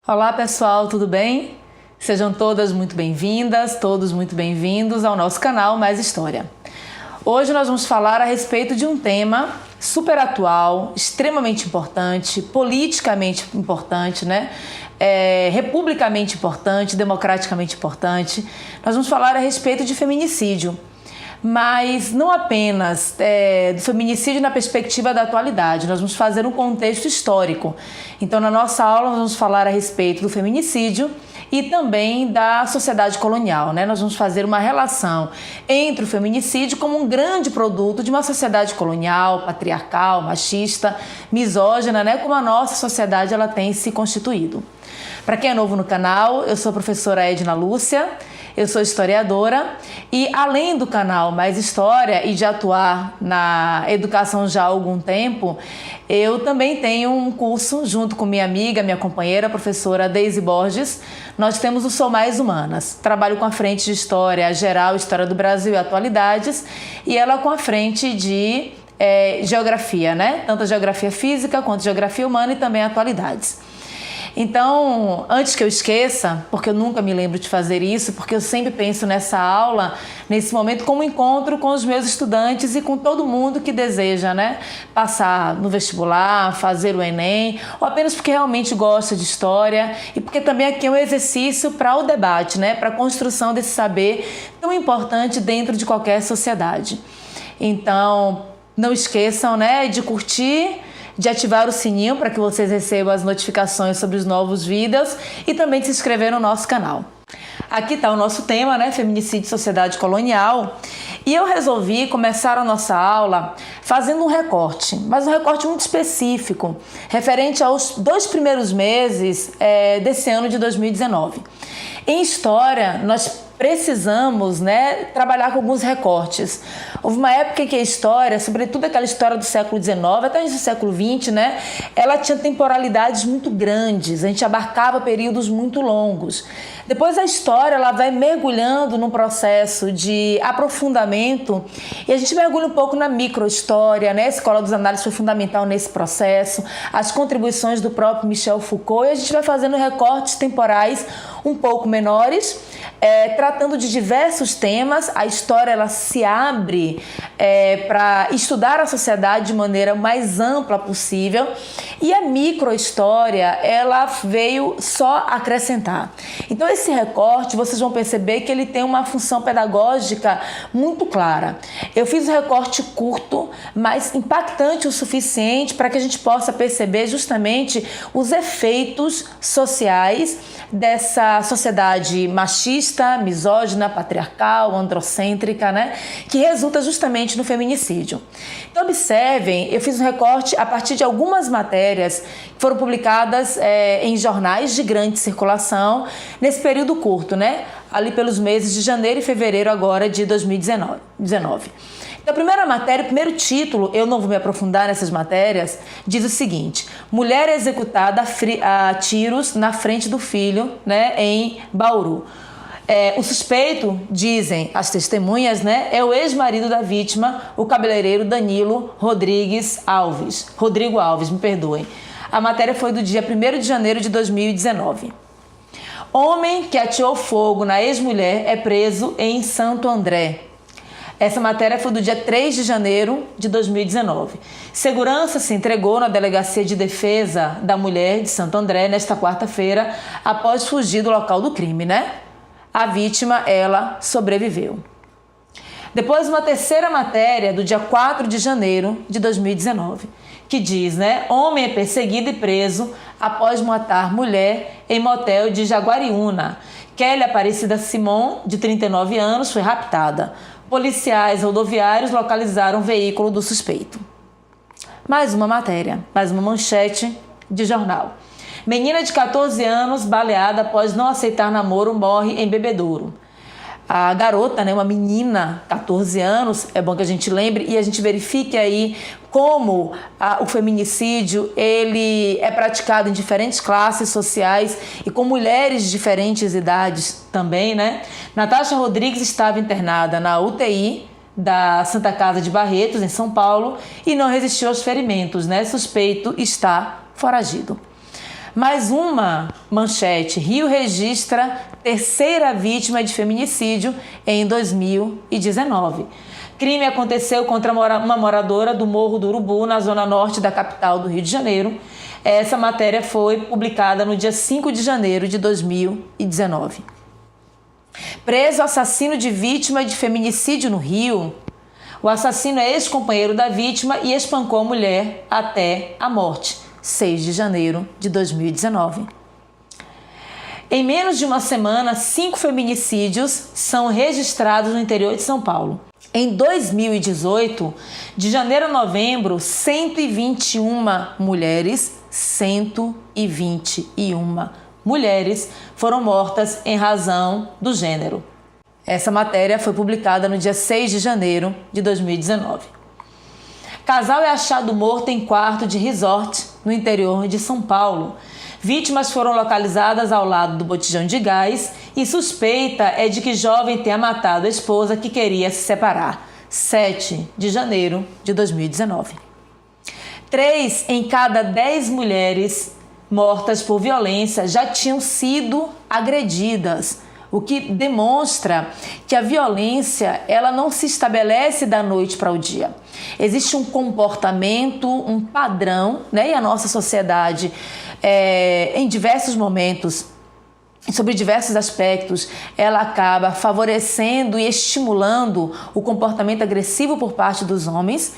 Olá pessoal, tudo bem? Sejam todas muito bem-vindas, todos muito bem-vindos ao nosso canal Mais História. Hoje nós vamos falar a respeito de um tema super atual, extremamente importante, politicamente importante, né? Republicamente importante, democraticamente importante. Nós vamos falar a respeito de feminicídio. Mas não apenas do feminicídio na perspectiva da atualidade, nós vamos fazer um contexto histórico. Então, na nossa aula, nós vamos falar a respeito do feminicídio e também da sociedade colonial, né? Nós vamos fazer uma relação entre o feminicídio como um grande produto de uma sociedade colonial, patriarcal, machista, misógina, né? Como a nossa sociedade ela tem se constituído. Para quem é novo no canal, eu sou a professora Edna Lúcia. Eu sou historiadora e, além do canal Mais História e de atuar na educação já há algum tempo, eu também tenho um curso junto com minha amiga, minha companheira, a professora Deise Borges. Nós temos o Sou Mais Humanas. Trabalho com a frente de História Geral, História do Brasil e Atualidades, e ela com a frente de Geografia, né? Tanto a Geografia Física quanto a Geografia Humana e também Atualidades. Então, antes que eu esqueça, porque eu nunca me lembro de fazer isso, porque eu sempre penso nessa aula, nesse momento, como encontro com os meus estudantes e com todo mundo que deseja, né, passar no vestibular, fazer o Enem, ou apenas porque realmente gosta de história e porque também aqui é um exercício para o debate, né, para a construção desse saber tão importante dentro de qualquer sociedade. Então, não esqueçam, né, de curtir, de ativar o sininho para que vocês recebam as notificações sobre os novos vídeos e também de se inscrever no nosso canal. Aqui está o nosso tema, né? Feminicídio e sociedade colonial. E eu resolvi começar a nossa aula fazendo um recorte, mas um recorte muito específico, referente aos 2 primeiros meses desse ano de 2019. Em história, nós precisamos, né, trabalhar com alguns recortes. Houve uma época em que a história, sobretudo aquela história do século XIX, até do século XX, né, ela tinha temporalidades muito grandes, a gente abarcava períodos muito longos. Depois a história ela vai mergulhando num processo de aprofundamento e a gente mergulha um pouco na microhistória, né? A Escola dos Análises foi fundamental nesse processo, as contribuições do próprio Michel Foucault, e a gente vai fazendo recortes temporais um pouco menores, tratando de diversos temas. A história ela se abre para estudar a sociedade de maneira mais ampla possível, e a microhistória ela veio só acrescentar. Então esse recorte vocês vão perceber que ele tem uma função pedagógica muito clara. Eu fiz um recorte curto, mas impactante o suficiente para que a gente possa perceber justamente os efeitos sociais dessa sociedade machista, misógina, patriarcal, androcêntrica, né, que resulta justamente no feminicídio. Então observem, eu fiz um recorte a partir de algumas matérias que foram publicadas em jornais de grande circulação nesse período curto, né, ali pelos meses de janeiro e fevereiro agora de 2019. Então, a primeira matéria, o primeiro título, eu não vou me aprofundar nessas matérias, diz o seguinte: mulher executada a tiros na frente do filho, né, em Bauru. O suspeito, dizem as testemunhas, né, é o ex-marido da vítima, o cabeleireiro Rodrigo Alves, me perdoem. A matéria foi do dia 1º de janeiro de 2019. Homem que ateou fogo na ex-mulher é preso em Santo André. Essa matéria foi do dia 3 de janeiro de 2019. Segurança se entregou na Delegacia de Defesa da Mulher de Santo André nesta quarta-feira após fugir do local do crime, né? A vítima, ela sobreviveu. Depois, uma terceira matéria do dia 4 de janeiro de 2019, que diz, né? Homem é perseguido e preso após matar mulher em motel de Jaguariúna. Kelly Aparecida Simon, de 39 anos, foi raptada. Policiais rodoviários localizaram o veículo do suspeito. Mais uma matéria, mais uma manchete de jornal. Menina de 14 anos, baleada após não aceitar namoro, morre em Bebedouro. A garota, né, uma menina, 14 anos, é bom que a gente lembre e a gente verifique aí como o feminicídio ele é praticado em diferentes classes sociais e com mulheres de diferentes idades também, né? Natasha Rodrigues estava internada na UTI da Santa Casa de Barretos, em São Paulo, e não resistiu aos ferimentos, né? Suspeito está foragido. Mais uma manchete: Rio registra terceira vítima de feminicídio em 2019. Crime aconteceu contra uma moradora do Morro do Urubu, na zona norte da capital do Rio de Janeiro. Essa matéria foi publicada no dia 5 de janeiro de 2019. Preso assassino de vítima de feminicídio no Rio. O assassino é ex-companheiro da vítima e espancou a mulher até a morte. 6 de janeiro de 2019. Em menos de uma semana, 5 feminicídios são registrados no interior de São Paulo. Em 2018, de janeiro a novembro, 121 mulheres foram mortas em razão do gênero. Essa matéria foi publicada no dia 6 de janeiro de 2019. Casal é achado morto em quarto de resort no interior de São Paulo. Vítimas foram localizadas ao lado do botijão de gás e suspeita é de que jovem tenha matado a esposa que queria se separar. 7 de janeiro de 2019. 3 em cada 10 mulheres mortas por violência já tinham sido agredidas, o que demonstra que a violência ela não se estabelece da noite para o dia. Existe um comportamento, um padrão, né? E a nossa sociedade, em diversos momentos, sobre diversos aspectos, ela acaba favorecendo e estimulando o comportamento agressivo por parte dos homens.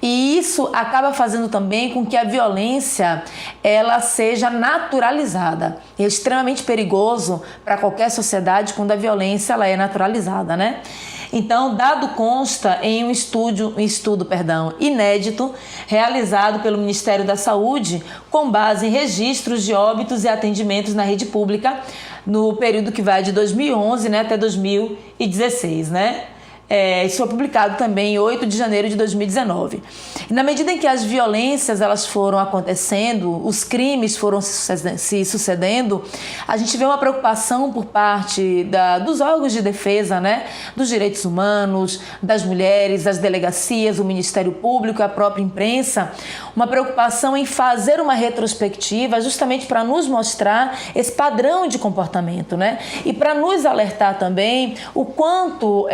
E isso acaba fazendo também com que a violência ela seja naturalizada. É extremamente perigoso para qualquer sociedade quando a violência ela é naturalizada, né? Então, dado consta em um estudo inédito realizado pelo Ministério da Saúde com base em registros de óbitos e atendimentos na rede pública no período que vai de 2011, né, até 2016, né? Isso foi publicado também em 8 de janeiro de 2019. E na medida em que as violências elas foram acontecendo, os crimes foram se sucedendo, a gente vê uma preocupação por parte dos órgãos de defesa, né, dos direitos humanos, das mulheres, das delegacias, o Ministério Público, a própria imprensa, uma preocupação em fazer uma retrospectiva justamente para nos mostrar esse padrão de comportamento, né, e para nos alertar também o quanto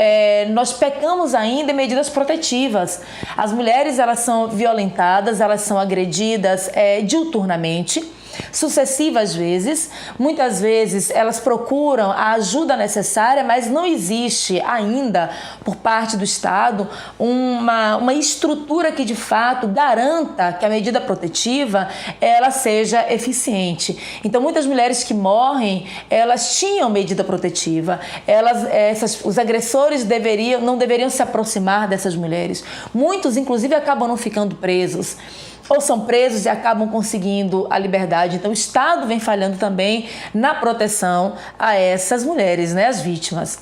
nós pecamos ainda em medidas protetivas. As mulheres elas são violentadas, elas são agredidas diuturnamente, sucessivas vezes. Muitas vezes elas procuram a ajuda necessária, mas não existe ainda por parte do Estado uma estrutura que de fato garanta que a medida protetiva ela seja eficiente. Então muitas mulheres que morrem, elas tinham medida protetiva, os agressores não deveriam se aproximar dessas mulheres. Muitos inclusive acabam não ficando presos, ou são presos e acabam conseguindo a liberdade. Então o Estado vem falhando também na proteção a essas mulheres, né, as vítimas.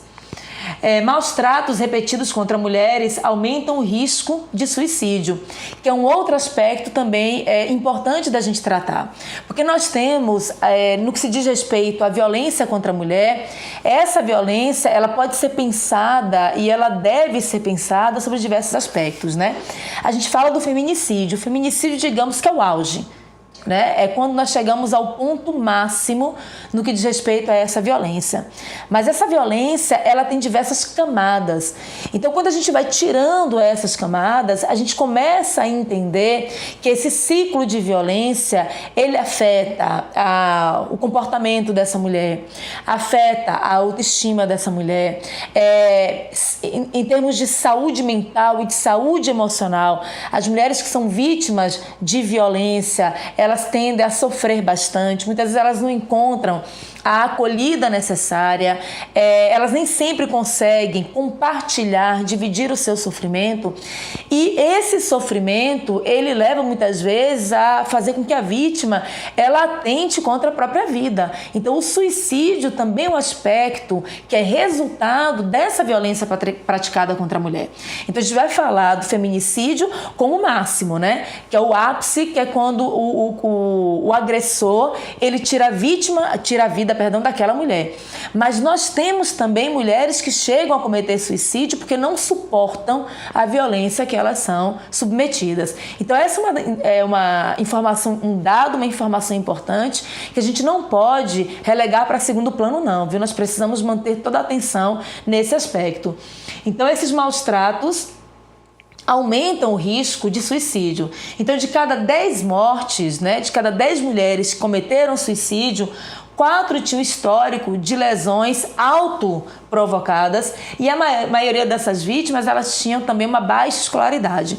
Maus tratos repetidos contra mulheres aumentam o risco de suicídio, que é um outro aspecto também importante da gente tratar. Porque nós temos, no que se diz respeito à violência contra a mulher, essa violência ela pode ser pensada e ela deve ser pensada sobre diversos aspectos, né? A gente fala do feminicídio. O feminicídio, digamos que é o auge, né? É quando nós chegamos ao ponto máximo no que diz respeito a essa violência. Mas essa violência, ela tem diversas camadas. Então, quando a gente vai tirando essas camadas, a gente começa a entender que esse ciclo de violência, ele afeta o comportamento dessa mulher, afeta a autoestima dessa mulher, em termos de saúde mental e de saúde emocional. As mulheres que são vítimas de violência, elas tendem a sofrer bastante, muitas vezes elas não encontram a acolhida necessária, elas nem sempre conseguem compartilhar, dividir o seu sofrimento, e esse sofrimento, ele leva muitas vezes a fazer com que a vítima, ela atente contra a própria vida. Então o suicídio também é um aspecto que é resultado dessa violência praticada contra a mulher. Então a gente vai falar do feminicídio como máximo, né? Que é o ápice, que é quando o agressor, ele tira a vida vida, daquela mulher. Mas nós temos também mulheres que chegam a cometer suicídio porque não suportam a violência que elas são submetidas. Então essa é uma informação, um dado, uma informação importante que a gente não pode relegar para segundo plano não, viu? Nós precisamos manter toda a atenção nesse aspecto. Então esses maus tratos aumentam o risco de suicídio. Então, de cada 10 mortes, né, de cada 10 mulheres que cometeram suicídio, 4 tinham histórico de lesões autoprovocadas e a maioria dessas vítimas, elas tinham também uma baixa escolaridade.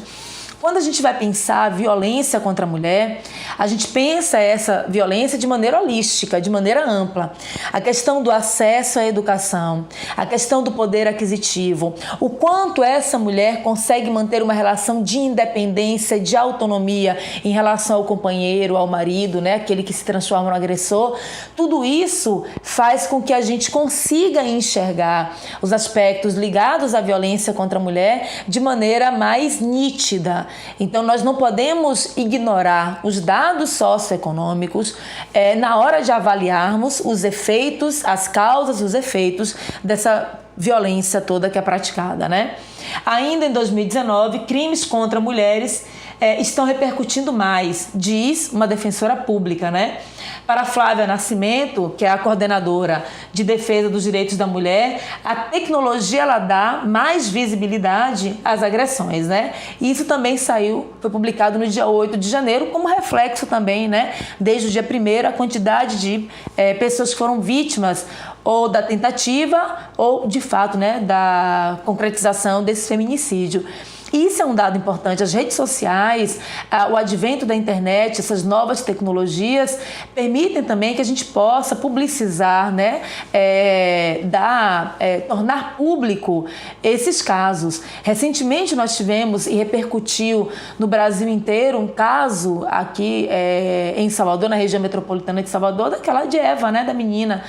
Quando a gente vai pensar a violência contra a mulher, a gente pensa essa violência de maneira holística, de maneira ampla. A questão do acesso à educação, a questão do poder aquisitivo, o quanto essa mulher consegue manter uma relação de independência, de autonomia em relação ao companheiro, ao marido, né, aquele que se transforma no agressor. Tudo isso faz com que a gente consiga enxergar os aspectos ligados à violência contra a mulher de maneira mais nítida. Então, nós não podemos ignorar os dados socioeconômicos na hora de avaliarmos os efeitos, as causas, os efeitos dessa violência toda que é praticada, né? Ainda em 2019, crimes contra mulheres estão repercutindo mais, diz uma defensora pública, né? Para Flávia Nascimento, que é a coordenadora de defesa dos direitos da mulher, a tecnologia ela dá mais visibilidade às agressões, né? E isso também foi publicado no dia 8 de janeiro, como reflexo também, né? Desde o dia 1º, a quantidade de pessoas que foram vítimas ou da tentativa ou, de fato, né, da concretização desse feminicídio. Isso é um dado importante. As redes sociais, o advento da internet, essas novas tecnologias permitem também que a gente possa publicizar, né, tornar público esses casos. Recentemente nós tivemos e repercutiu no Brasil inteiro um caso aqui em Salvador, na região metropolitana de Salvador, daquela de Eva, né, da menina.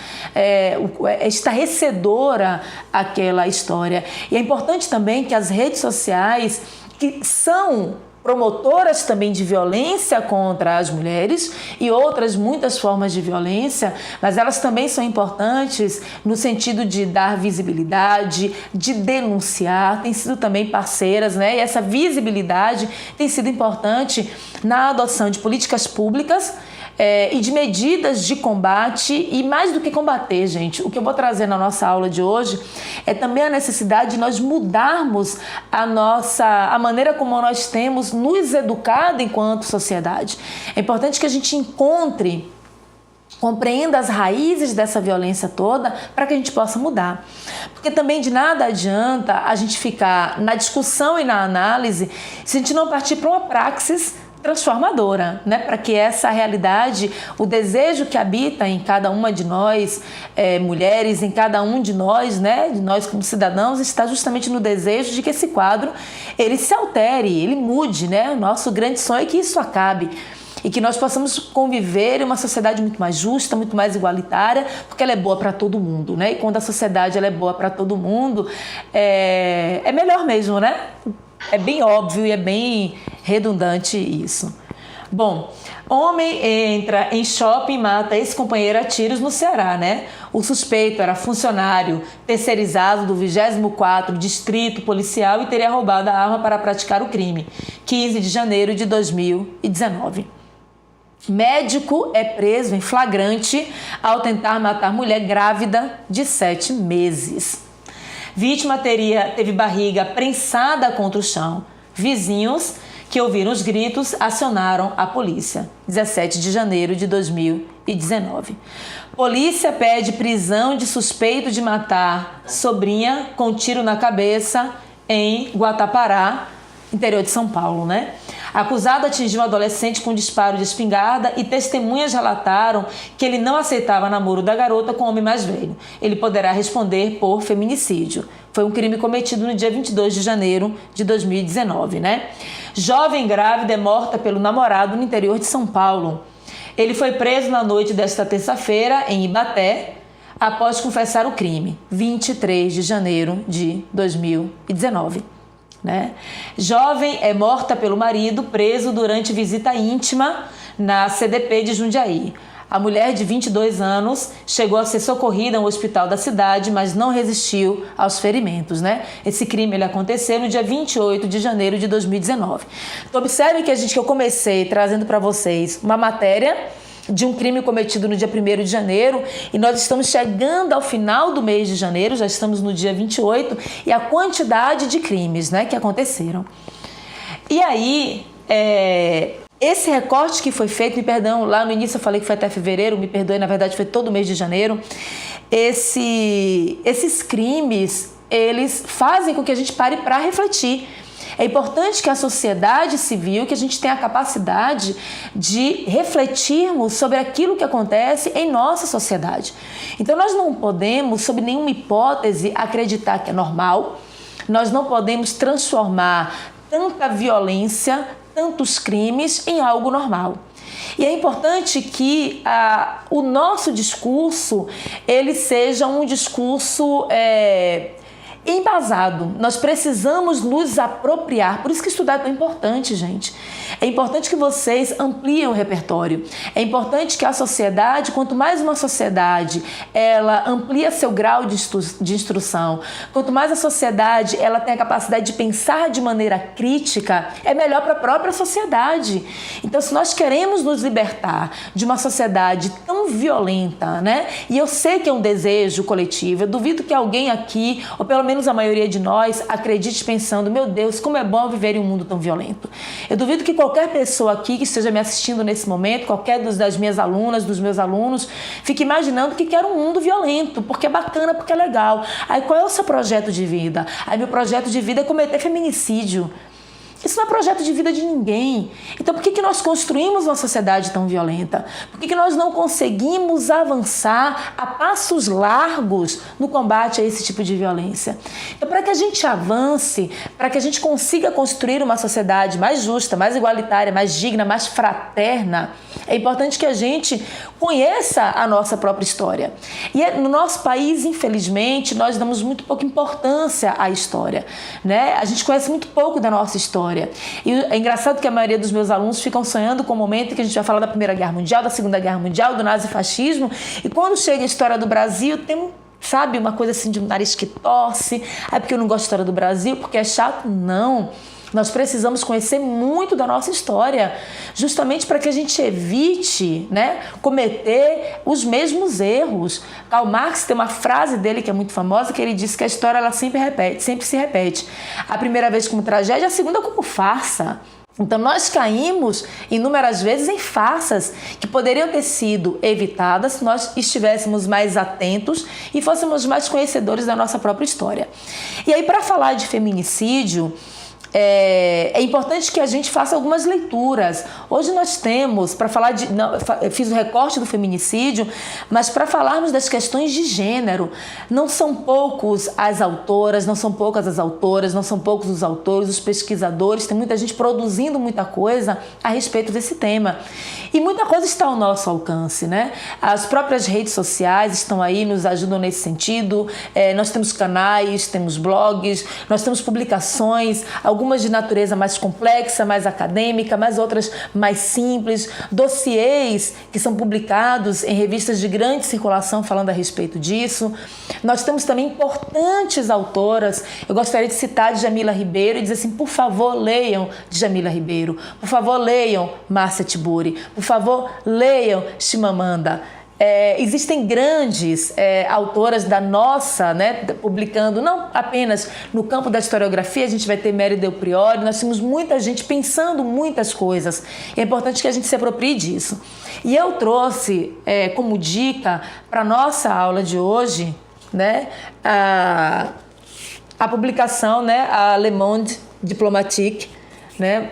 Estarrecedora aquela história. E é importante também que as redes sociais, que são promotoras também de violência contra as mulheres e outras muitas formas de violência, mas elas também são importantes no sentido de dar visibilidade, de denunciar, têm sido também parceiras, né? E essa visibilidade tem sido importante na adoção de políticas públicas e de medidas de combate, e mais do que combater, gente, o que eu vou trazer na nossa aula de hoje é também a necessidade de nós mudarmos a maneira como nós temos nos educado enquanto sociedade. É importante que a gente compreenda as raízes dessa violência toda para que a gente possa mudar. Porque também de nada adianta a gente ficar na discussão e na análise se a gente não partir para uma praxis transformadora, né? Para que essa realidade, o desejo que habita em cada uma de nós, mulheres, em cada um de nós, né? De nós como cidadãos, está justamente no desejo de que esse quadro ele se altere, ele mude, né? O nosso grande sonho é que isso acabe e que nós possamos conviver em uma sociedade muito mais justa, muito mais igualitária, porque ela é boa para todo mundo, né? E quando a sociedade ela é boa para todo mundo, é melhor mesmo, né? É bem óbvio e é bem redundante isso. Bom, homem entra em shopping e mata ex-companheiro a tiros no Ceará, né? O suspeito era funcionário terceirizado do 24º Distrito Policial e teria roubado a arma para praticar o crime. 15 de janeiro de 2019. Médico é preso em flagrante ao tentar matar mulher grávida de 7 meses. Vítima teve barriga prensada contra o chão. Vizinhos que ouviram os gritos acionaram a polícia. 17 de janeiro de 2019. Polícia pede prisão de suspeito de matar sobrinha com tiro na cabeça em Guatapará, interior de São Paulo, né? Acusado atingiu um adolescente com disparo de espingarda e testemunhas relataram que ele não aceitava namoro da garota com o homem mais velho. Ele poderá responder por feminicídio. Foi um crime cometido no dia 22 de janeiro de 2019, né? Jovem grávida é morta pelo namorado no interior de São Paulo. Ele foi preso na noite desta terça-feira em Ibaté, após confessar o crime, 23 de janeiro de 2019. Né? Jovem é morta pelo marido preso durante visita íntima na CDP de Jundiaí. A mulher de 22 anos chegou a ser socorrida no hospital da cidade, mas não resistiu aos ferimentos, né? Esse crime ele aconteceu no dia 28 de janeiro de 2019. Então observe que eu comecei trazendo para vocês uma matéria de um crime cometido no dia 1º de janeiro e nós estamos chegando ao final do mês de janeiro, já estamos no dia 28, e a quantidade de crimes, né, que aconteceram. E aí, esse recorte que foi feito, me perdão, lá no início eu falei que foi até fevereiro, me perdoe, na verdade foi todo mês de janeiro, esses crimes, eles fazem com que a gente pare para refletir. É importante que a sociedade civil, que a gente tenha a capacidade de refletirmos sobre aquilo que acontece em nossa sociedade. Então nós não podemos, sob nenhuma hipótese, acreditar que é normal, nós não podemos transformar tanta violência, tantos crimes em algo normal. E é importante que o nosso discurso ele seja um discurso embasado. Nós precisamos nos apropriar. Por isso que estudar é tão importante, gente. É importante que vocês ampliem o repertório. É importante que a sociedade, quanto mais uma sociedade, ela amplia seu grau de instrução, quanto mais a sociedade ela tem a capacidade de pensar de maneira crítica, é melhor para a própria sociedade. Então, se nós queremos nos libertar de uma sociedade tão violenta, né? E eu sei que é um desejo coletivo, eu duvido que alguém aqui, ou pelo menos a maioria de nós, acredite pensando, meu Deus, como é bom viver em um mundo tão violento. Eu duvido que qualquer pessoa aqui que esteja me assistindo nesse momento, qualquer das minhas alunas, dos meus alunos, fique imaginando que quer um mundo violento, porque é bacana, porque é legal. Aí qual é o seu projeto de vida? Aí meu projeto de vida é cometer feminicídio. Isso não é projeto de vida de ninguém. Então por que nós construímos uma sociedade tão violenta? Por que nós não conseguimos avançar a passos largos no combate a esse tipo de violência? Então para que a gente avance, para que a gente consiga construir uma sociedade mais justa, mais igualitária, mais digna, mais fraterna, é importante que a gente conheça a nossa própria história. E no nosso país, infelizmente, nós damos muito pouca importância à história, né? A gente conhece muito pouco da nossa história. E é engraçado que a maioria dos meus alunos ficam sonhando com o momento em que a gente vai falar da Primeira Guerra Mundial, da Segunda Guerra Mundial, do nazifascismo, e quando chega a história do Brasil, tem, sabe, uma coisa assim de um nariz que torce, porque eu não gosto da história do Brasil, porque é chato. Não. Nós precisamos conhecer muito da nossa história, justamente para que a gente evite, né, cometer os mesmos erros. Karl Marx tem uma frase dele que é muito famosa, que ele diz que a história ela sempre se repete. A primeira vez como tragédia, a segunda como farsa. Então nós caímos inúmeras vezes em farsas que poderiam ter sido evitadas se nós estivéssemos mais atentos e fôssemos mais conhecedores da nossa própria história. E aí, para falar de feminicídio, é importante que a gente faça algumas leituras. Hoje nós temos, para falar eu fiz o recorte do feminicídio, mas para falarmos das questões de gênero, não são poucos as autoras, não são poucas as autoras, não são poucos os autores, os pesquisadores, tem muita gente produzindo muita coisa a respeito desse tema. E muita coisa está ao nosso alcance, né? As próprias redes sociais estão aí, nos ajudam nesse sentido. Nós temos canais, temos blogs, nós temos publicações, algumas de natureza mais complexa, mais acadêmica, mas outras mais simples, dossiês que são publicados em revistas de grande circulação falando a respeito disso. Nós temos também importantes autoras. Eu gostaria de citar Djamila Ribeiro e dizer assim, por favor, leiam Djamila Ribeiro, por favor, leiam Márcia Tiburi, por favor, leiam Chimamanda. Existem grandes autoras da nossa, né, publicando, não apenas no campo da historiografia, a gente vai ter Mary Del Priore, nós temos muita gente pensando muitas coisas. É importante que a gente se aproprie disso. E eu trouxe como dica para a nossa aula de hoje, né, a publicação, né, a Le Monde Diplomatique, né,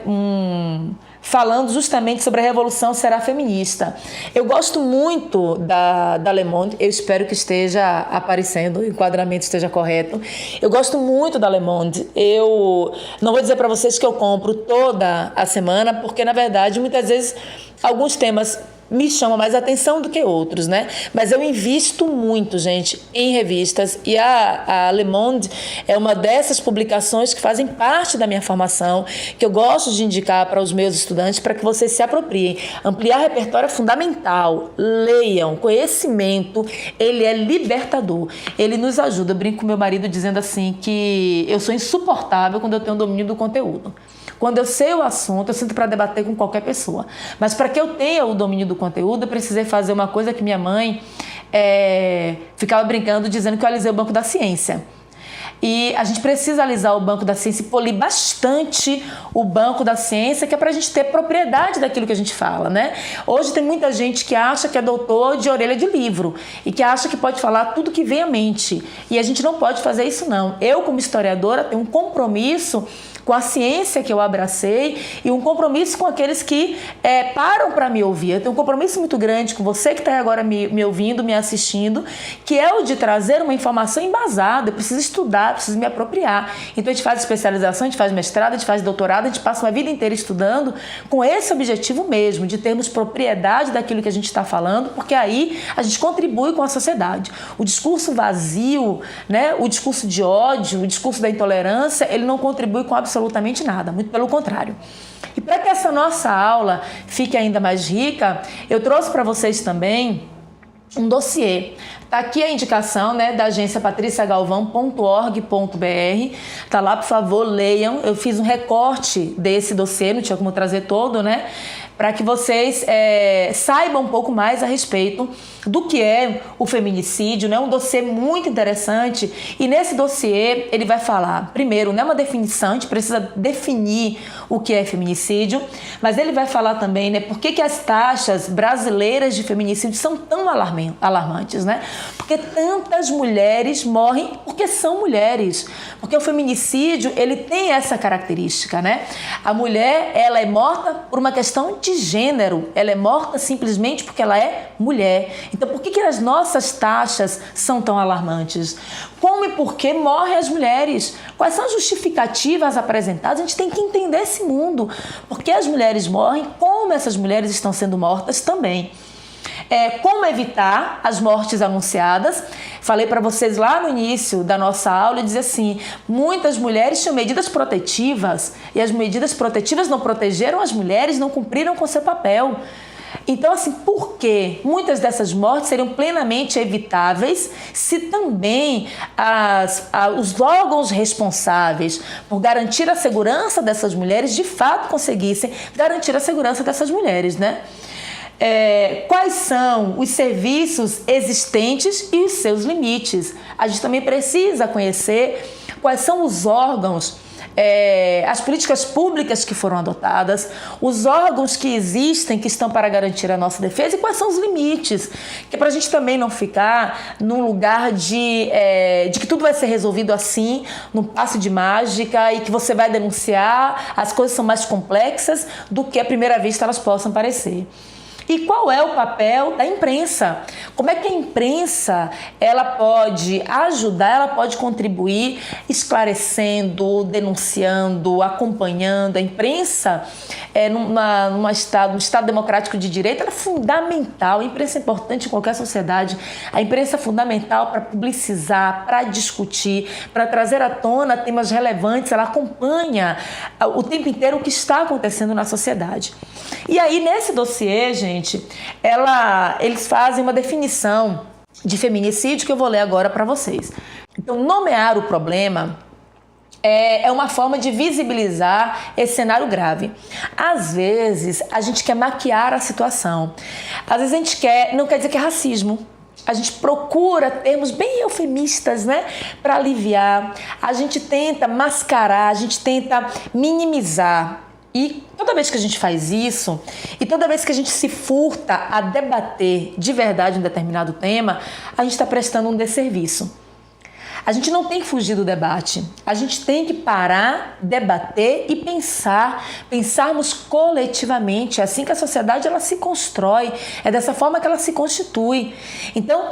falando justamente sobre a Revolução Será Feminista. Eu gosto muito da Le Monde, eu espero que esteja aparecendo, o enquadramento esteja correto. Eu gosto muito da Le Monde. Eu não vou dizer para vocês que eu compro toda a semana, porque, na verdade, muitas vezes, alguns temas me chamam mais atenção do que outros, né? Mas eu invisto muito, gente, em revistas, e a Le Monde é uma dessas publicações que fazem parte da minha formação, que eu gosto de indicar para os meus estudantes para que vocês se apropriem. Ampliar repertório é fundamental. Leiam. Conhecimento, ele é libertador. Ele nos ajuda. Eu brinco com meu marido dizendo assim que eu sou insuportável quando eu tenho domínio do conteúdo. Quando eu sei o assunto, eu sinto para debater com qualquer pessoa. Mas para que eu tenha o domínio do conteúdo, eu precisei fazer uma coisa que minha mãe ficava brincando, dizendo que eu alisei o banco da ciência. E a gente precisa alisar o banco da ciência e polir bastante o banco da ciência, que é para a gente ter propriedade daquilo que a gente fala, né? Hoje tem muita gente que acha que é doutor de orelha de livro e que acha que pode falar tudo que vem à mente. E a gente não pode fazer isso, não. Eu, como historiadora, tenho um compromisso com a ciência que eu abracei e um compromisso com aqueles que param para me ouvir. Eu tenho um compromisso muito grande com você que está agora me ouvindo, me assistindo, que é o de trazer uma informação embasada. Eu preciso estudar, preciso me apropriar. Então a gente faz especialização, a gente faz mestrado, a gente faz doutorado, a gente passa uma vida inteira estudando com esse objetivo mesmo, de termos propriedade daquilo que a gente está falando, porque aí a gente contribui com a sociedade. O discurso vazio, né, o discurso de ódio, o discurso da intolerância, ele não contribui com absolutamente nada, muito pelo contrário. E para que essa nossa aula fique ainda mais rica, eu trouxe para vocês também um dossiê. Tá aqui a indicação, né, da agência patriciagalvão.org.br. Tá lá, por favor, leiam. Eu fiz um recorte desse dossiê, não tinha como trazer todo, né? Para que vocês saibam um pouco mais a respeito do que é o feminicídio, né? Um dossiê muito interessante. E nesse dossiê ele vai falar, primeiro, não é uma definição, a gente precisa definir o que é feminicídio, mas ele vai falar também, né, por que as taxas brasileiras de feminicídio são tão alarmantes, né? Porque tantas mulheres morrem porque são mulheres. Porque o feminicídio, ele tem essa característica, né? A mulher, ela é morta por uma questão de gênero. Ela é morta simplesmente porque ela é mulher. Então, por que as nossas taxas são tão alarmantes? Como e por que morrem as mulheres? Quais são as justificativas apresentadas? A gente tem que entender esse mundo. Por que as mulheres morrem? Como essas mulheres estão sendo mortas também. Como evitar as mortes anunciadas. Falei para vocês lá no início da nossa aula e dizer assim, muitas mulheres tinham medidas protetivas e as medidas protetivas não protegeram as mulheres, não cumpriram com seu papel. Então, assim, por que muitas dessas mortes seriam plenamente evitáveis se também os órgãos responsáveis por garantir a segurança dessas mulheres de fato conseguissem garantir a segurança dessas mulheres, né? Quais são os serviços existentes e os seus limites. A gente também precisa conhecer quais são os órgãos, as políticas públicas que foram adotadas, os órgãos que existem, que estão para garantir a nossa defesa e quais são os limites, que é para a gente também não ficar num lugar de que tudo vai ser resolvido assim, num passe de mágica e que você vai denunciar, as coisas são mais complexas do que à primeira vista elas possam parecer. E qual é o papel da imprensa? Como é que a imprensa ela pode ajudar, ela pode contribuir esclarecendo, denunciando, acompanhando? A imprensa, num Estado democrático de direito, ela é fundamental. A imprensa é importante em qualquer sociedade. A imprensa é fundamental para publicizar, para discutir, para trazer à tona temas relevantes. Ela acompanha o tempo inteiro o que está acontecendo na sociedade. E aí, nesse dossiê, gente, eles fazem uma definição de feminicídio que eu vou ler agora para vocês. Então, nomear o problema é uma forma de visibilizar esse cenário grave. Às vezes, a gente quer maquiar a situação. Às vezes, a gente não quer dizer que é racismo. A gente procura termos bem eufemistas, né, para aliviar. A gente tenta mascarar, a gente tenta minimizar. E toda vez que a gente faz isso, e toda vez que a gente se furta a debater de verdade um determinado tema, a gente está prestando um desserviço. A gente não tem que fugir do debate. A gente tem que parar, debater e pensarmos coletivamente. É assim que a sociedade ela se constrói, é dessa forma que ela se constitui. Então,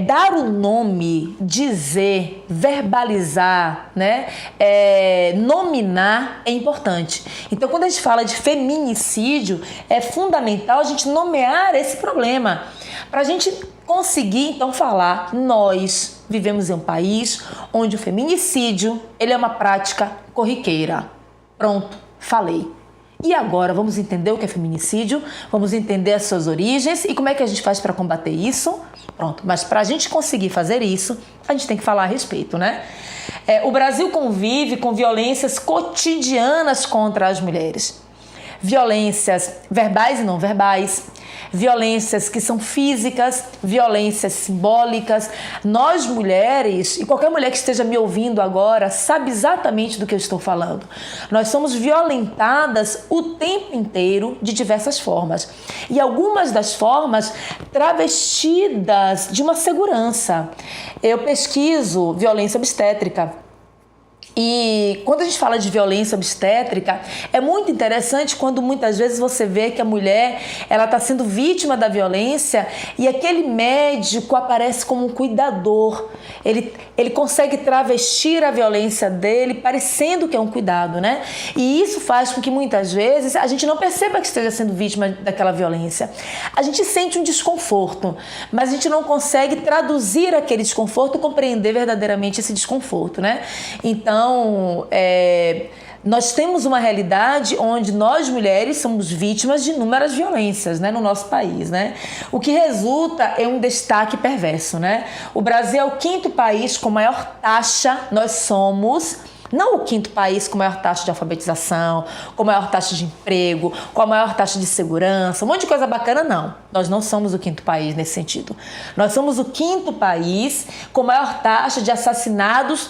dar o nome, dizer, verbalizar, né? Nominar é importante. Então, quando a gente fala de feminicídio, é fundamental a gente nomear esse problema para a gente conseguir, então, falar, nós vivemos em um país onde o feminicídio ele é uma prática corriqueira. Pronto, falei. E agora vamos entender o que é feminicídio, vamos entender as suas origens e como é que a gente faz para combater isso. Pronto, mas para a gente conseguir fazer isso, a gente tem que falar a respeito, né? O Brasil convive com violências cotidianas contra as mulheres. Violências verbais e não verbais, violências que são físicas, violências simbólicas. Nós mulheres, e qualquer mulher que esteja me ouvindo agora, sabe exatamente do que eu estou falando. Nós somos violentadas o tempo inteiro de diversas formas. E algumas das formas travestidas de uma segurança. Eu pesquiso violência obstétrica. E quando a gente fala de violência obstétrica, é muito interessante quando muitas vezes você vê que a mulher ela está sendo vítima da violência e aquele médico aparece como um cuidador. Ele consegue travestir a violência dele parecendo que é um cuidado, né? E isso faz com que muitas vezes a gente não perceba que esteja sendo vítima daquela violência. A gente sente um desconforto, mas a gente não consegue traduzir aquele desconforto, compreender verdadeiramente esse desconforto, né? Então, nós temos uma realidade onde nós mulheres somos vítimas de inúmeras violências, né, no nosso país, né? O que resulta em um destaque perverso, né? O Brasil é o 5º país com maior taxa, nós somos... Não o 5º país com maior taxa de alfabetização, com maior taxa de emprego, com a maior taxa de segurança, um monte de coisa bacana, não. Nós não somos o 5º país nesse sentido. Nós somos o 5º país com maior taxa de assassinatos,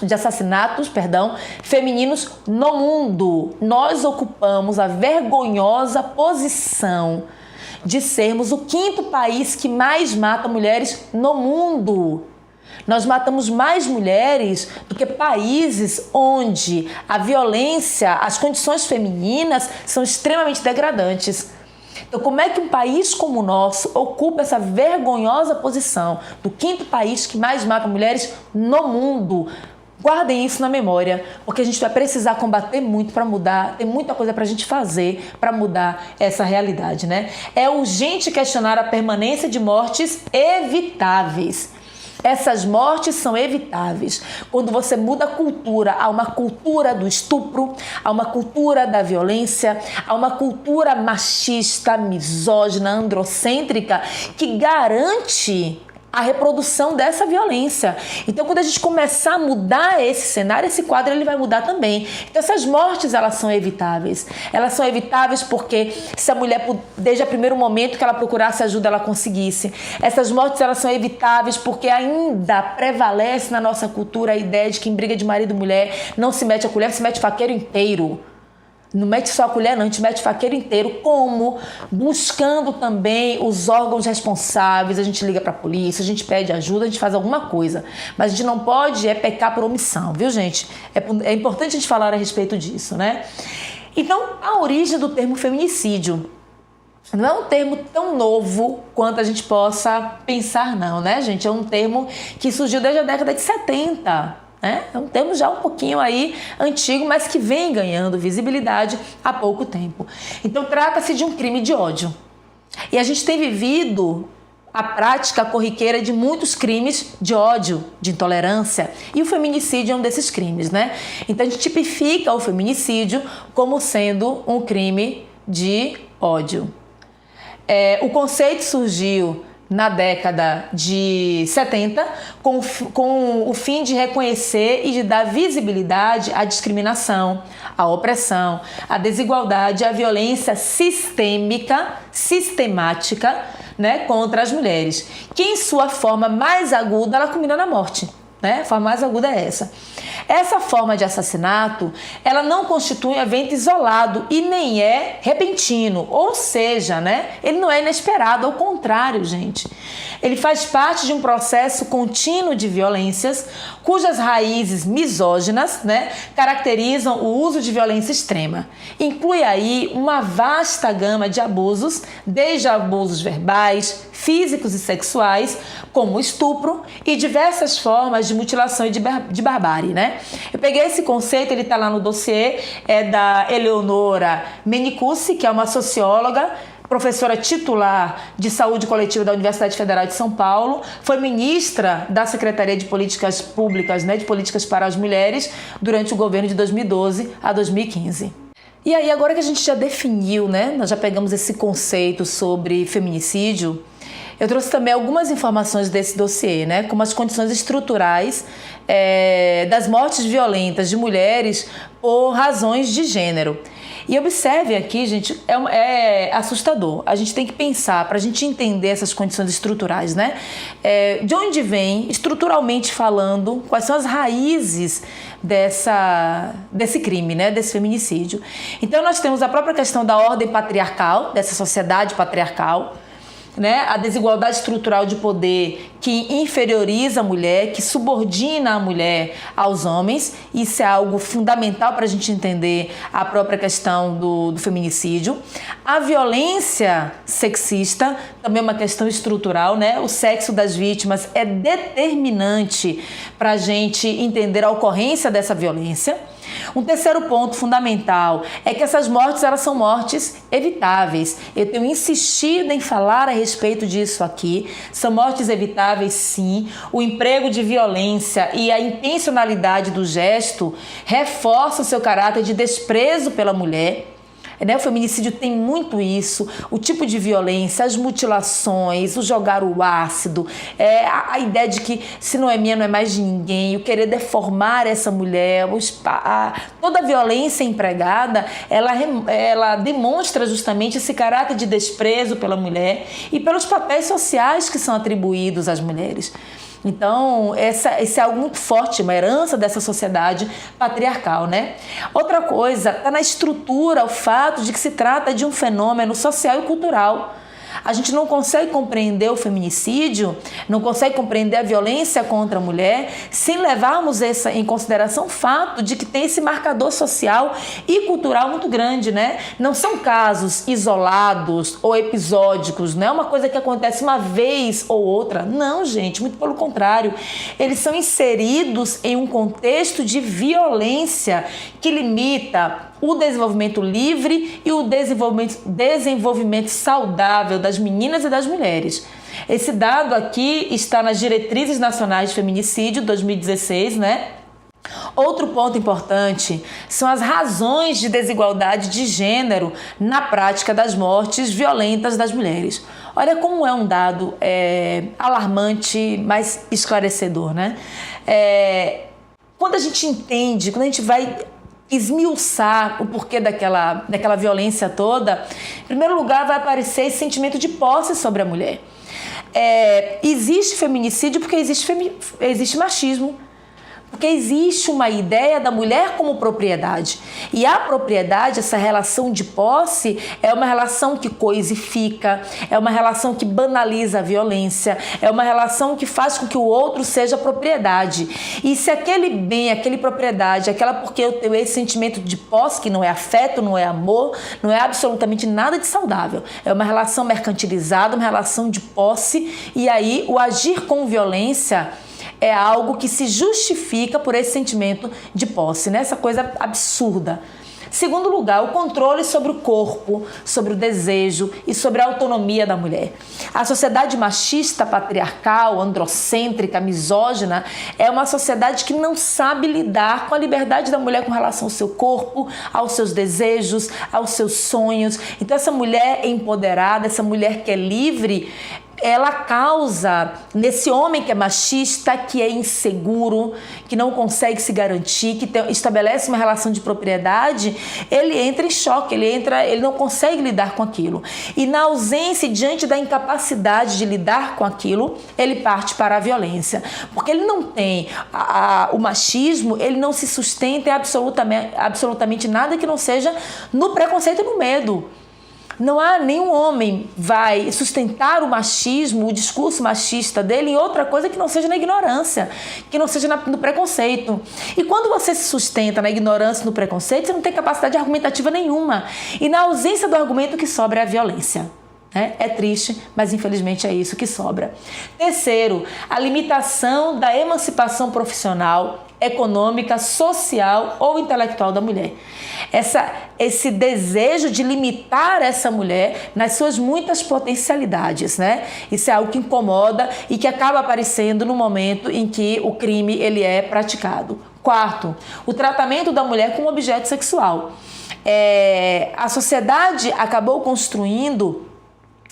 femininos no mundo. Nós ocupamos a vergonhosa posição de sermos o 5º país que mais mata mulheres no mundo. Nós matamos mais mulheres do que países onde a violência, as condições femininas são extremamente degradantes. Então, como é que um país como o nosso ocupa essa vergonhosa posição do 5º país que mais mata mulheres no mundo? Guardem isso na memória, porque a gente vai precisar combater muito para mudar, tem muita coisa para a gente fazer para mudar essa realidade, né? É urgente questionar a permanência de mortes evitáveis. Essas mortes são evitáveis quando você muda a cultura, há uma cultura do estupro, há uma cultura da violência, há uma cultura machista, misógina, androcêntrica que garante a reprodução dessa violência. Então, quando a gente começar a mudar esse cenário, esse quadro ele vai mudar também. Então, essas mortes, elas são evitáveis. Elas são evitáveis porque se a mulher, desde o primeiro momento que ela procurasse ajuda, ela conseguisse. Essas mortes, elas são evitáveis porque ainda prevalece na nossa cultura a ideia de que em briga de marido e mulher não se mete a colher, se mete o faqueiro inteiro. Não mete só a colher, não, a gente mete o faqueiro inteiro, como buscando também os órgãos responsáveis, a gente liga para a polícia, a gente pede ajuda, a gente faz alguma coisa. Mas a gente não pode pecar por omissão, viu, gente? É importante a gente falar a respeito disso, né? Então, a origem do termo feminicídio não é um termo tão novo quanto a gente possa pensar, não, né, gente? É um termo que surgiu desde a década de 70. É um termo já um pouquinho aí antigo, mas que vem ganhando visibilidade há pouco tempo. Então, trata-se de um crime de ódio. E a gente tem vivido a prática corriqueira de muitos crimes de ódio, de intolerância, e o feminicídio é um desses crimes, né? Então, a gente tipifica o feminicídio como sendo um crime de ódio. O conceito surgiu na década de 70, com o fim de reconhecer e de dar visibilidade à discriminação, à opressão, à desigualdade, à violência sistemática, né, contra as mulheres, que em sua forma mais aguda, ela culmina na morte. Né? A forma mais aguda é essa. Essa forma de assassinato, ela não constitui um evento isolado e nem é repentino, ou seja, né, ele não é inesperado, ao contrário, gente. Ele faz parte de um processo contínuo de violências cujas raízes misóginas, né, caracterizam o uso de violência extrema. Inclui aí uma vasta gama de abusos, desde abusos verbais, físicos e sexuais, como estupro e diversas formas de mutilação e de barbárie, né? Eu peguei esse conceito, ele está lá no dossiê, é da Eleonora Menicucci, que é uma socióloga, professora titular de saúde coletiva da Universidade Federal de São Paulo, foi ministra da Secretaria de Políticas Públicas, né, de Políticas para as Mulheres, durante o governo de 2012 a 2015. E aí, agora que a gente já definiu, né, nós já pegamos esse conceito sobre feminicídio, eu trouxe também algumas informações desse dossiê, né, como as condições estruturais das mortes violentas de mulheres por razões de gênero. E observe aqui, gente, é assustador. A gente tem que pensar, para a gente entender essas condições estruturais, né? De onde vem, estruturalmente falando, quais são as raízes desse crime, né? Desse feminicídio. Então, nós temos a própria questão da ordem patriarcal, dessa sociedade patriarcal, né? A desigualdade estrutural de poder que inferioriza a mulher, que subordina a mulher aos homens. Isso é algo fundamental para a gente entender a própria questão do feminicídio. A violência sexista também é uma questão estrutural, né? O sexo das vítimas é determinante para a gente entender a ocorrência dessa violência. Um terceiro ponto fundamental é que essas mortes, elas são mortes evitáveis. Eu tenho insistido em falar a respeito disso aqui. São mortes evitáveis, sim. O emprego de violência e a intencionalidade do gesto reforçam o seu caráter de desprezo pela mulher. O feminicídio tem muito isso, o tipo de violência, as mutilações, o jogar o ácido, a ideia de que se não é minha, não é mais de ninguém, o querer deformar essa mulher, toda a violência empregada, ela demonstra justamente esse caráter de desprezo pela mulher e pelos papéis sociais que são atribuídos às mulheres. Então, esse é algo muito forte, uma herança dessa sociedade patriarcal, né? Outra coisa, está na estrutura o fato de que se trata de um fenômeno social e cultural. A gente não consegue compreender o feminicídio, não consegue compreender a violência contra a mulher sem levarmos em consideração o fato de que tem esse marcador social e cultural muito grande, né? Não são casos isolados ou episódicos, não é uma coisa que acontece uma vez ou outra. Não, gente, muito pelo contrário. Eles são inseridos em um contexto de violência que limita o desenvolvimento livre e o desenvolvimento saudável das meninas e das mulheres. Esse dado aqui está nas Diretrizes Nacionais de Feminicídio 2016, né? Outro ponto importante são as razões de desigualdade de gênero na prática das mortes violentas das mulheres. Olha como é um dado alarmante, mas esclarecedor, né? Quando a gente entende, quando a gente vai esmiuçar o porquê daquela violência toda, em primeiro lugar vai aparecer esse sentimento de posse sobre a mulher. Existe feminicídio porque existe machismo, porque existe uma ideia da mulher como propriedade. E a propriedade, essa relação de posse, é uma relação que coisifica, é uma relação que banaliza a violência, é uma relação que faz com que o outro seja propriedade. E se aquele bem, aquela propriedade, porque eu tenho esse sentimento de posse, que não é afeto, não é amor, não é absolutamente nada de saudável. É uma relação mercantilizada, uma relação de posse, e aí o agir com violência é algo que se justifica por esse sentimento de posse, né? Essa coisa absurda. Segundo lugar, o controle sobre o corpo, sobre o desejo e sobre a autonomia da mulher. A sociedade machista, patriarcal, androcêntrica, misógina é uma sociedade que não sabe lidar com a liberdade da mulher com relação ao seu corpo, aos seus desejos, aos seus sonhos. Então essa mulher empoderada, essa mulher que é livre, ela causa nesse homem que é machista, que é inseguro, que não consegue se garantir, que estabelece uma relação de propriedade, ele entra em choque, ele não consegue lidar com aquilo. E na ausência, diante da incapacidade de lidar com aquilo, ele parte para a violência. Porque ele não tem o machismo, ele não se sustenta em absolutamente nada que não seja no preconceito e no medo. Não há nenhum homem vai sustentar o machismo, o discurso machista dele em outra coisa que não seja na ignorância, que não seja no preconceito. E quando você se sustenta na ignorância e no preconceito, você não tem capacidade argumentativa nenhuma. E na ausência do argumento, que sobra é a violência. É triste, mas infelizmente é isso que sobra. Terceiro, a limitação da emancipação profissional, econômica, social ou intelectual da mulher. Esse desejo de limitar essa mulher nas suas muitas potencialidades, né? Isso é algo que incomoda e que acaba aparecendo no momento em que o crime ele é praticado. Quarto, o tratamento da mulher como objeto sexual. A sociedade acabou construindo.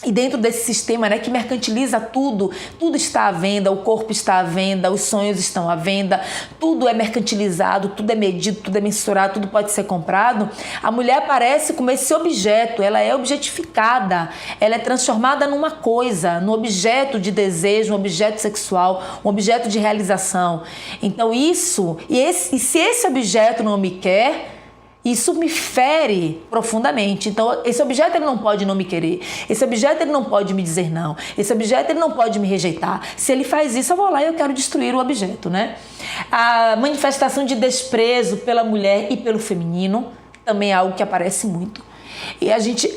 E dentro desse sistema, né, que mercantiliza tudo está à venda, o corpo está à venda, os sonhos estão à venda, tudo é mercantilizado, tudo é medido, tudo é mensurado, tudo pode ser comprado. A mulher aparece como esse objeto, ela é objetificada, ela é transformada numa coisa, num objeto de desejo, um objeto sexual, um objeto de realização. Então e se esse objeto não me quer, isso me fere profundamente. Então, esse objeto ele não pode não me querer. Esse objeto ele não pode me dizer não. Esse objeto ele não pode me rejeitar. Se ele faz isso, eu vou lá e eu quero destruir o objeto, né? A manifestação de desprezo pela mulher e pelo feminino também é algo que aparece muito. E a gente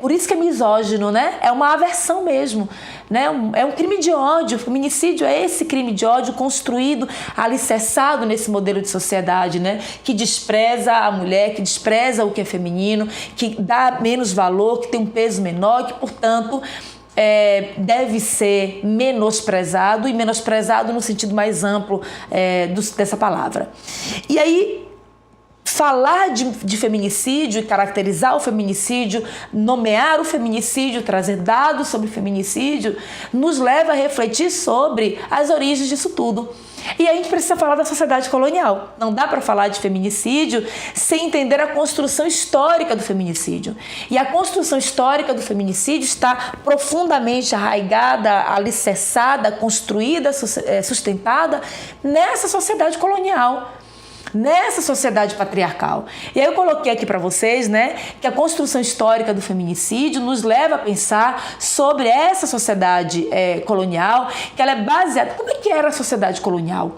por isso que é misógino, né? É uma aversão mesmo, né? É um crime de ódio. O feminicídio é esse crime de ódio construído, alicerçado nesse modelo de sociedade, né? Que despreza a mulher, que despreza o que é feminino, que dá menos valor, que tem um peso menor, que, portanto, deve ser menosprezado, e menosprezado no sentido mais amplo dessa palavra. E aí, falar de feminicídio e caracterizar o feminicídio, nomear o feminicídio, trazer dados sobre o feminicídio, nos leva a refletir sobre as origens disso tudo. E a gente precisa falar da sociedade colonial. Não dá para falar de feminicídio sem entender a construção histórica do feminicídio. E a construção histórica do feminicídio está profundamente arraigada, alicerçada, construída, sustentada nessa sociedade colonial, nessa sociedade patriarcal. E aí eu coloquei aqui para vocês, né, que a construção histórica do feminicídio nos leva a pensar sobre essa sociedade colonial, que ela é baseada... Como é que era a sociedade colonial?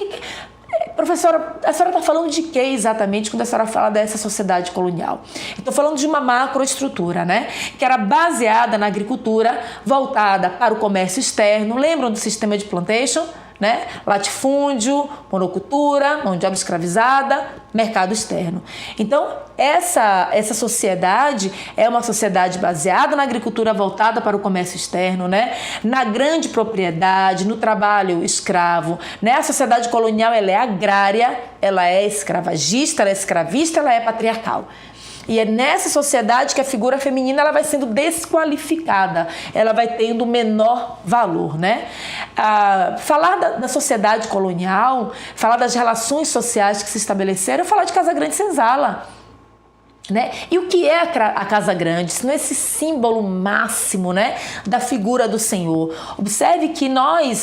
Professora, a senhora está falando de que exatamente quando a senhora fala dessa sociedade colonial? Estou falando de uma macroestrutura, né? Que era baseada na agricultura, voltada para o comércio externo. Lembram do sistema de plantation? Né? Latifúndio, monocultura, mão de obra escravizada, mercado externo. Então, essa sociedade é uma sociedade baseada na agricultura, voltada para o comércio externo, né? Na grande propriedade, no trabalho escravo, né? A sociedade colonial ela é agrária, ela é escravagista, ela é escravista, ela é patriarcal. E é nessa sociedade que a figura feminina ela vai sendo desqualificada, ela vai tendo menor valor, né? Falar da sociedade colonial, falar das relações sociais que se estabeleceram, é falar de Casagrande Senzala, né? E o que é a Casa Grande? Se não é esse símbolo máximo, né, da figura do Senhor. Observe que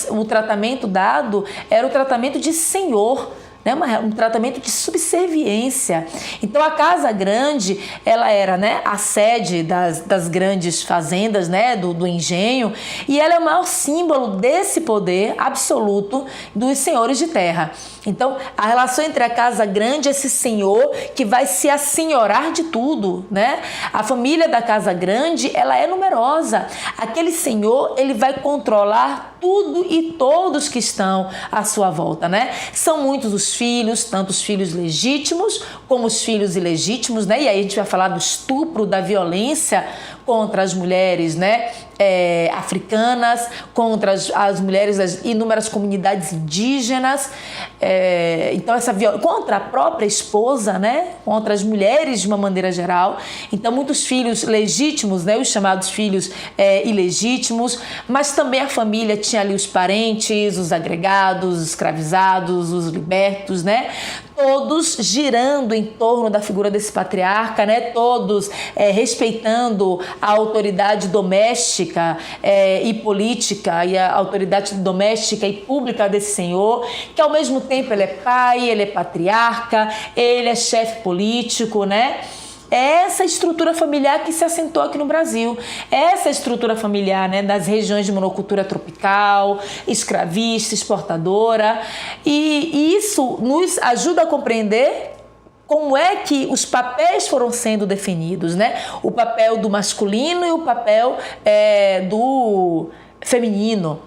o tratamento dado era o tratamento de senhor, né, um tratamento de subserviência. Então a Casa Grande ela era, né, a sede das grandes fazendas, né, do engenho, e ela é o maior símbolo desse poder absoluto dos senhores de terra. Então a relação entre a Casa Grande e esse senhor que vai se assenhorar de tudo, né? A família da Casa Grande ela é numerosa. Aquele senhor ele vai controlar tudo e todos que estão à sua volta, né? São muitos os filhos, tanto os filhos legítimos como os filhos ilegítimos, né? E aí a gente vai falar do estupro, da violência contra as mulheres, né, africanas, contra as mulheres das inúmeras comunidades indígenas, então contra a própria esposa, né, contra as mulheres de uma maneira geral. Então muitos filhos legítimos, né, os chamados filhos ilegítimos, mas também a família tinha ali os parentes, os agregados, os escravizados, os libertos, né, todos girando em torno da figura desse patriarca, né? Todos respeitando a autoridade doméstica e política, e a autoridade doméstica e pública desse senhor, que ao mesmo tempo ele é pai, ele é patriarca, ele é chefe político, né? essa estrutura familiar que se assentou aqui no Brasil. Essa estrutura familiar, né, das regiões de monocultura tropical, escravista, exportadora. E isso nos ajuda a compreender como é que os papéis foram sendo definidos, né? O papel do masculino e o papel do feminino.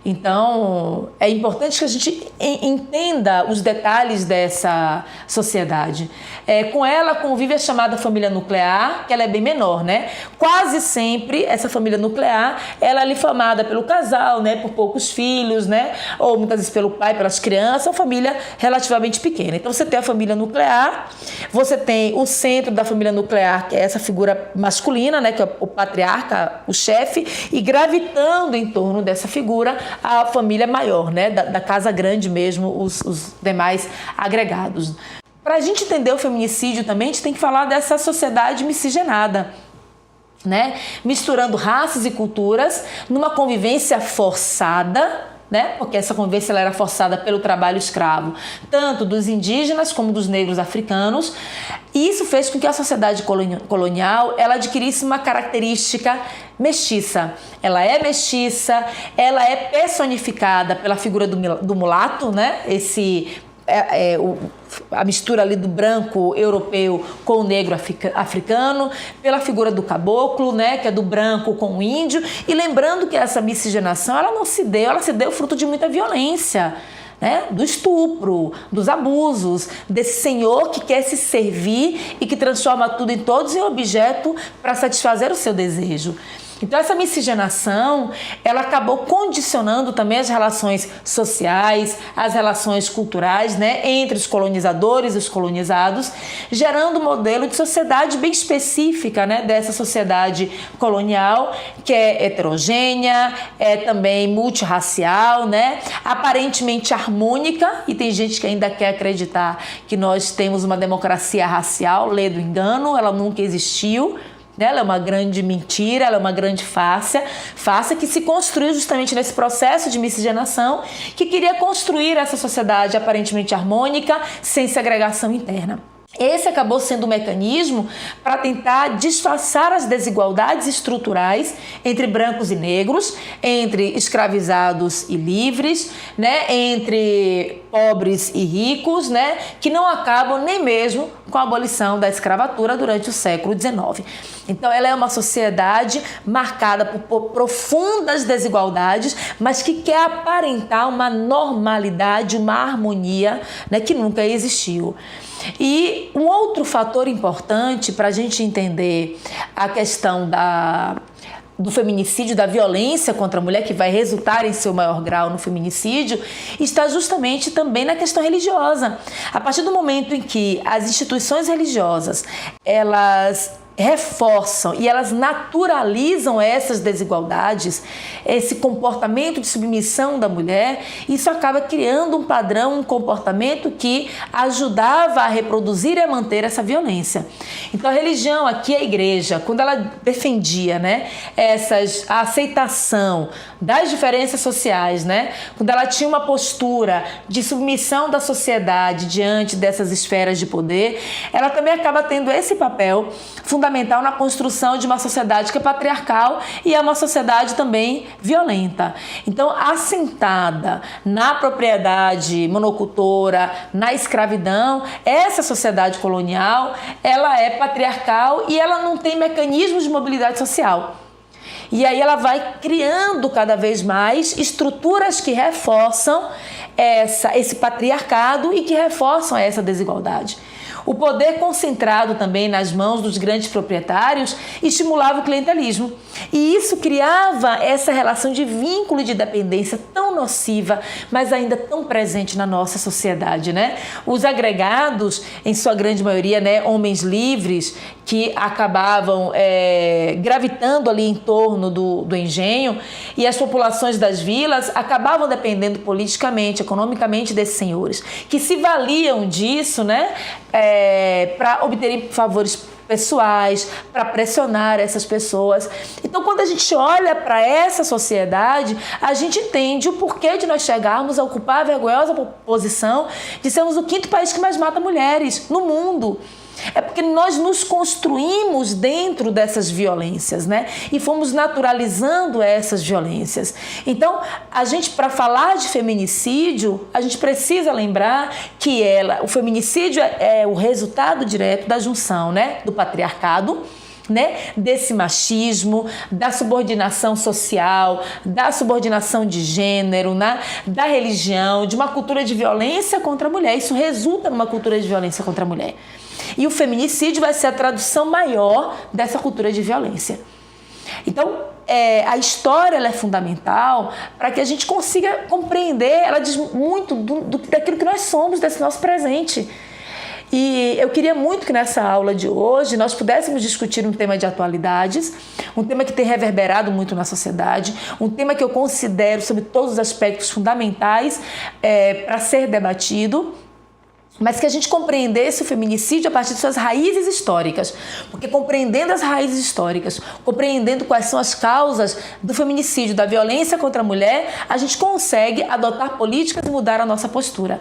Então, é importante que a gente entenda os detalhes dessa sociedade. Com ela convive a chamada família nuclear, que ela é bem menor, né? Quase sempre essa família nuclear, ela é ali formada pelo casal, né? Por poucos filhos, né? Ou muitas vezes pelo pai, pelas crianças, uma família relativamente pequena. Então, você tem a família nuclear, você tem o centro da família nuclear, que é essa figura masculina, né? Que é o patriarca, o chefe, e gravitando em torno dessa figura, a família maior, né? Da casa grande mesmo, os demais agregados. Para a gente entender o feminicídio também, a gente tem que falar dessa sociedade miscigenada, né? Misturando raças e culturas numa convivência forçada, né? Porque essa convivência ela era forçada pelo trabalho escravo, tanto dos indígenas como dos negros africanos. E isso fez com que a sociedade colonial ela adquirisse uma característica mestiça. Ela é mestiça, ela é personificada pela figura do mulato, né? A mistura ali do branco europeu com o negro africano, pela figura do caboclo, né, que é do branco com o índio. E lembrando que essa miscigenação ela se deu fruto de muita violência, né, do estupro, dos abusos, desse senhor que quer se servir e que transforma tudo em todos em objeto para satisfazer o seu desejo. Então, essa miscigenação, ela acabou condicionando também as relações sociais, as relações culturais, né, entre os colonizadores e os colonizados, gerando um modelo de sociedade bem específica, né, dessa sociedade colonial, que é heterogênea, é também multirracial, né, aparentemente harmônica, e tem gente que ainda quer acreditar que nós temos uma democracia racial, lê do engano, ela nunca existiu. Ela é uma grande mentira, ela é uma grande farsa que se construiu justamente nesse processo de miscigenação, que queria construir essa sociedade aparentemente harmônica, sem segregação interna. Esse acabou sendo um mecanismo para tentar disfarçar as desigualdades estruturais entre brancos e negros, entre escravizados e livres, né, entre pobres e ricos, né, que não acabam nem mesmo com a abolição da escravatura durante o século XIX. Então, ela é uma sociedade marcada por profundas desigualdades, mas que quer aparentar uma normalidade, uma harmonia, né, que nunca existiu. E um outro fator importante para a gente entender a questão do feminicídio, da violência contra a mulher, que vai resultar em seu maior grau no feminicídio, está justamente também na questão religiosa. A partir do momento em que as instituições religiosas, elas reforçam e elas naturalizam essas desigualdades, esse comportamento de submissão da mulher, isso acaba criando um padrão, um comportamento que ajudava a reproduzir e a manter essa violência. Então a religião, aqui a igreja, quando ela defendia, né, a aceitação das diferenças sociais, né, quando ela tinha uma postura de submissão da sociedade diante dessas esferas de poder, ela também acaba tendo esse papel fundamental na construção de uma sociedade que é patriarcal e é uma sociedade também violenta. Então, assentada na propriedade monocultora, na escravidão, essa sociedade colonial, ela é patriarcal e ela não tem mecanismos de mobilidade social. E aí ela vai criando cada vez mais estruturas que reforçam esse patriarcado e que reforçam essa desigualdade. O poder concentrado também nas mãos dos grandes proprietários estimulava o clientelismo. E isso criava essa relação de vínculo e de dependência tão nociva, mas ainda tão presente na nossa sociedade, né? Os agregados, em sua grande maioria, né, homens livres, que acabavam gravitando ali em torno do engenho, e as populações das vilas acabavam dependendo politicamente, economicamente desses senhores, que se valiam disso, né, para obterem favores pessoais, para pressionar essas pessoas. Então, quando a gente olha para essa sociedade, a gente entende o porquê de nós chegarmos a ocupar a vergonhosa posição de sermos o 5º país que mais mata mulheres no mundo. É porque nós nos construímos dentro dessas violências, né? E fomos naturalizando essas violências. Então, a gente, para falar de feminicídio, a gente precisa lembrar que o feminicídio é o resultado direto da junção, né? Do patriarcado, né, desse machismo, da subordinação social, da subordinação de gênero, né, da religião, de uma cultura de violência contra a mulher. Isso resulta numa cultura de violência contra a mulher. E o feminicídio vai ser a tradução maior dessa cultura de violência. Então, a história ela é fundamental para que a gente consiga compreender, ela diz muito daquilo que nós somos, desse nosso presente. E eu queria muito que nessa aula de hoje nós pudéssemos discutir um tema de atualidades, um tema que tem reverberado muito na sociedade, um tema que eu considero, sob todos os aspectos, fundamentais para ser debatido, mas que a gente compreendesse o feminicídio a partir de suas raízes históricas, porque compreendendo as raízes históricas, compreendendo quais são as causas do feminicídio, da violência contra a mulher, a gente consegue adotar políticas e mudar a nossa postura,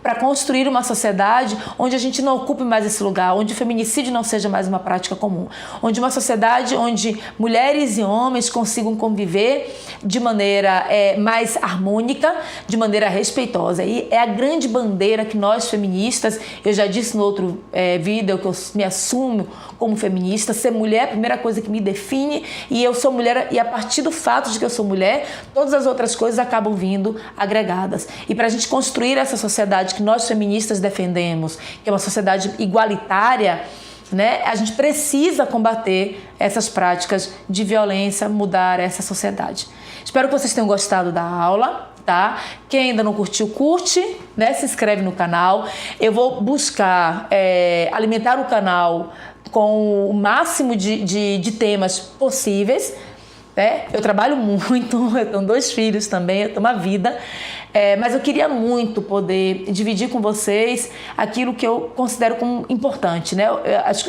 para construir uma sociedade onde a gente não ocupe mais esse lugar, onde o feminicídio não seja mais uma prática comum, onde uma sociedade onde mulheres e homens consigam conviver de maneira mais harmônica, de maneira respeitosa. E é a grande bandeira que nós feministas, eu já disse no outro vídeo que eu me assumo como feminista, ser mulher é a primeira coisa que me define, e eu sou mulher, e a partir do fato de que eu sou mulher, todas as outras coisas acabam vindo agregadas. E para a gente construir essa sociedade que nós feministas defendemos, que é uma sociedade igualitária, né, a gente precisa combater essas práticas de violência, mudar essa sociedade. Espero que vocês tenham gostado da aula, tá? Quem ainda não curtiu, curte, né? Se inscreve no canal. Eu vou buscar alimentar o canal com o máximo de temas possíveis, né? Eu trabalho muito, eu tenho 2 filhos também, eu tenho uma vida, mas eu queria muito poder dividir com vocês aquilo que eu considero como importante, né?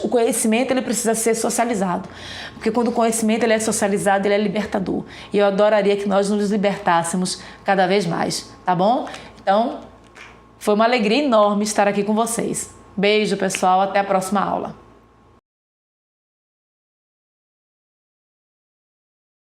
O conhecimento ele precisa ser socializado, porque quando o conhecimento ele é socializado, ele é libertador. E eu adoraria que nós nos libertássemos cada vez mais, tá bom? Então, foi uma alegria enorme estar aqui com vocês. Beijo, pessoal, até a próxima aula.